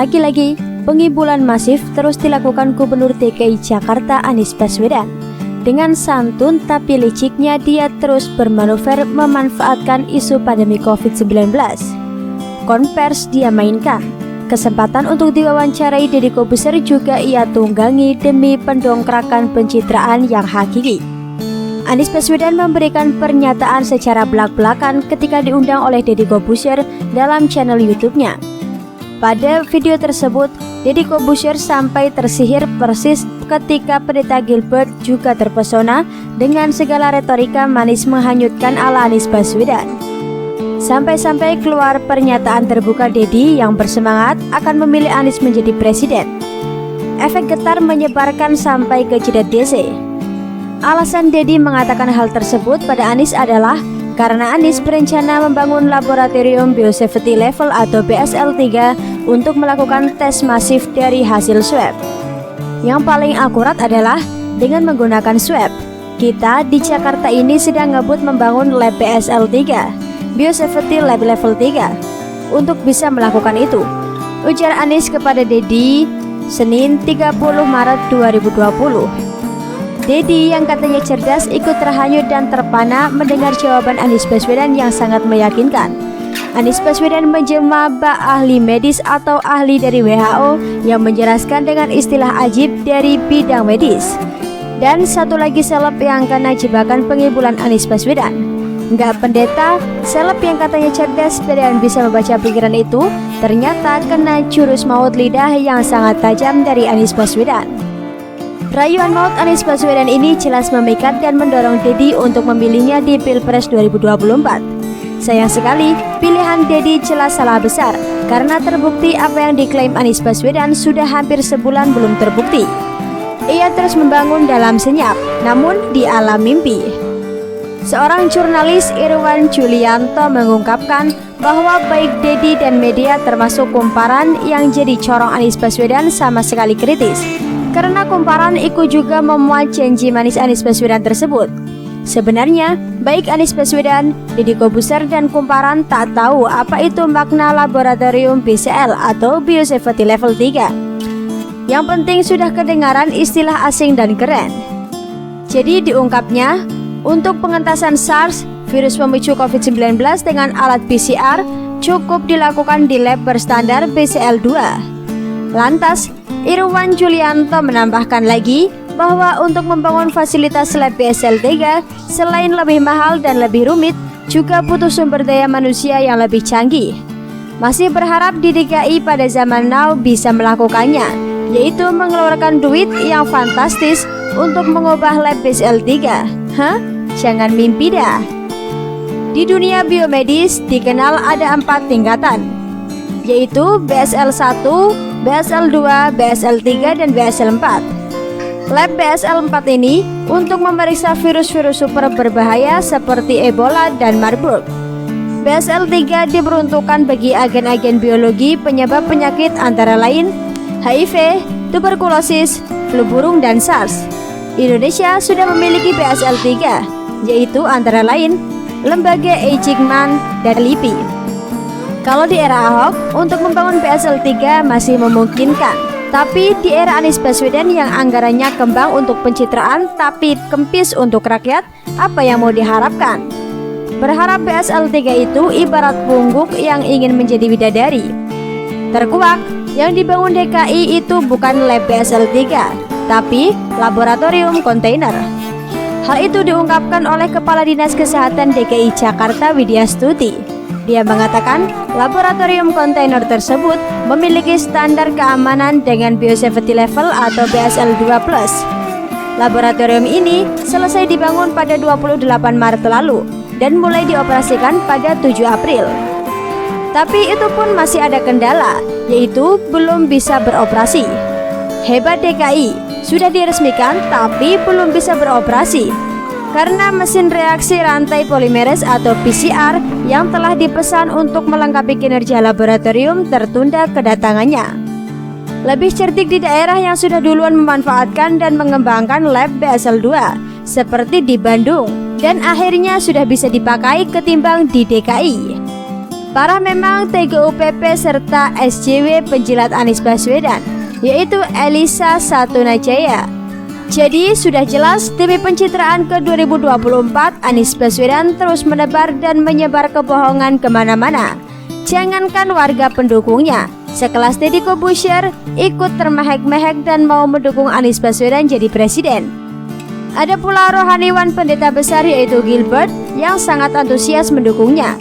Lagi-lagi, pengibulan masif terus dilakukan Gubernur DKI Jakarta Anies Baswedan. Dengan santun tapi liciknya dia terus bermanuver memanfaatkan isu pandemi COVID-19. Konvers dia mainkan. Kesempatan untuk diwawancarai Deddy Corbuzier juga ia tunggangi demi pendongkrakan pencitraan yang hakiki. Anies Baswedan memberikan pernyataan secara belak-belakan ketika diundang oleh Deddy Corbuzier dalam channel YouTube-nya. Pada video tersebut, Deddy Corbuzier sampai tersihir persis ketika Pendeta Gilbert juga terpesona dengan segala retorika manis menghanyutkan ala Anies Baswedan. Sampai-sampai keluar pernyataan terbuka Deddy yang bersemangat akan memilih Anies menjadi presiden. Efek getar menyebarkan sampai ke Jeddah DC. Alasan Deddy mengatakan hal tersebut pada Anies adalah karena Anies berencana membangun laboratorium biosafety level atau BSL-3 untuk melakukan tes masif dari hasil swab. Yang paling akurat adalah dengan menggunakan swab. Kita di Jakarta ini sedang ngebut membangun lab BSL-3, biosafety lab level 3, untuk bisa melakukan itu, ujar Anies kepada Deddy Senin 30 Maret 2020. Deddy yang katanya cerdas ikut terhanyut dan terpana mendengar jawaban Anies Baswedan yang sangat meyakinkan. Anies Baswedan menjelma bak ahli medis atau ahli dari WHO yang menjelaskan dengan istilah ajib dari bidang medis. Dan satu lagi seleb yang kena jebakan pengibulan Anies Baswedan. Enggak pendeta, seleb yang katanya cerdas dan bisa membaca pikiran itu ternyata kena jurus maut lidah yang sangat tajam dari Anies Baswedan. Rayuan maut Anies Baswedan ini jelas memikat dan mendorong Deddy untuk memilihnya di Pilpres 2024. Sayang sekali, pilihan Deddy jelas salah besar karena terbukti apa yang diklaim Anies Baswedan sudah hampir sebulan belum terbukti. Ia terus membangun dalam senyap, namun di alam mimpi. Seorang jurnalis Irwan Julianto mengungkapkan bahwa baik Deddy dan media termasuk kumparan yang jadi corong Anies Baswedan sama sekali kritis. Karena kumparan ikut juga memuat janji manis Anies Baswedan tersebut. Sebenarnya, baik Anies Baswedan, Deddy Corbuzier dan kumparan tak tahu apa itu makna laboratorium BCL atau Biosafety Level 3. Yang penting sudah kedengaran istilah asing dan keren. Jadi diungkapnya, untuk pengentasan SARS, virus pemicu COVID-19 dengan alat PCR, cukup dilakukan di lab berstandar BCL-2. Lantas, Irwan Julianto menambahkan lagi bahwa untuk membangun fasilitas lab BSL-3 selain lebih mahal dan lebih rumit, juga butuh sumber daya manusia yang lebih canggih. Masih berharap di DKI pada zaman now bisa melakukannya, yaitu mengeluarkan duit yang fantastis untuk mengubah lab BSL-3. Jangan mimpi dah. Di dunia biomedis dikenal ada 4 tingkatan, yaitu BSL-1, BSL-2, BSL-3, dan BSL-4. Lab BSL-4 ini untuk memeriksa virus-virus super berbahaya seperti Ebola dan Marburg. BSL-3 diperuntukkan bagi agen-agen biologi penyebab penyakit antara lain HIV, tuberkulosis, flu burung, dan SARS. Indonesia sudah memiliki BSL-3, yaitu antara lain Lembaga Eijkman dan LIPI. Kalau di era Ahok, untuk membangun BSL-3 masih memungkinkan. Tapi di era Anies Baswedan yang anggarannya kembang untuk pencitraan tapi kempis untuk rakyat, apa yang mau diharapkan? Berharap BSL-3 itu ibarat pungguk yang ingin menjadi bidadari. Terkuak, yang dibangun DKI itu bukan lab BSL-3, tapi laboratorium kontainer. Hal itu diungkapkan oleh Kepala Dinas Kesehatan DKI Jakarta Widya Stuti. Dia mengatakan laboratorium kontainer tersebut memiliki standar keamanan dengan biosafety level atau BSL-2+. Laboratorium ini selesai dibangun pada 28 Maret lalu dan mulai dioperasikan pada 7 April. Tapi itu pun masih ada kendala, yaitu belum bisa beroperasi. Hebat DKI, sudah diresmikan tapi belum bisa beroperasi karena mesin reaksi rantai polimeres atau PCR yang telah dipesan untuk melengkapi kinerja laboratorium tertunda kedatangannya. Lebih cerdik di daerah yang sudah duluan memanfaatkan dan mengembangkan lab BSL-2 seperti di Bandung dan akhirnya sudah bisa dipakai ketimbang di DKI. Parah memang TGUPP serta SJW penjilat Anies Baswedan, yaitu Elisa Satunajaya. Jadi sudah jelas demi pencitraan ke 2024, Anies Baswedan terus menebar dan menyebar kebohongan kemana-mana. Jangankan warga pendukungnya, sekelas Deddy Corbuzier ikut termehek-mehek dan mau mendukung Anies Baswedan jadi presiden. Ada pula rohaniwan pendeta besar yaitu Gilbert yang sangat antusias mendukungnya.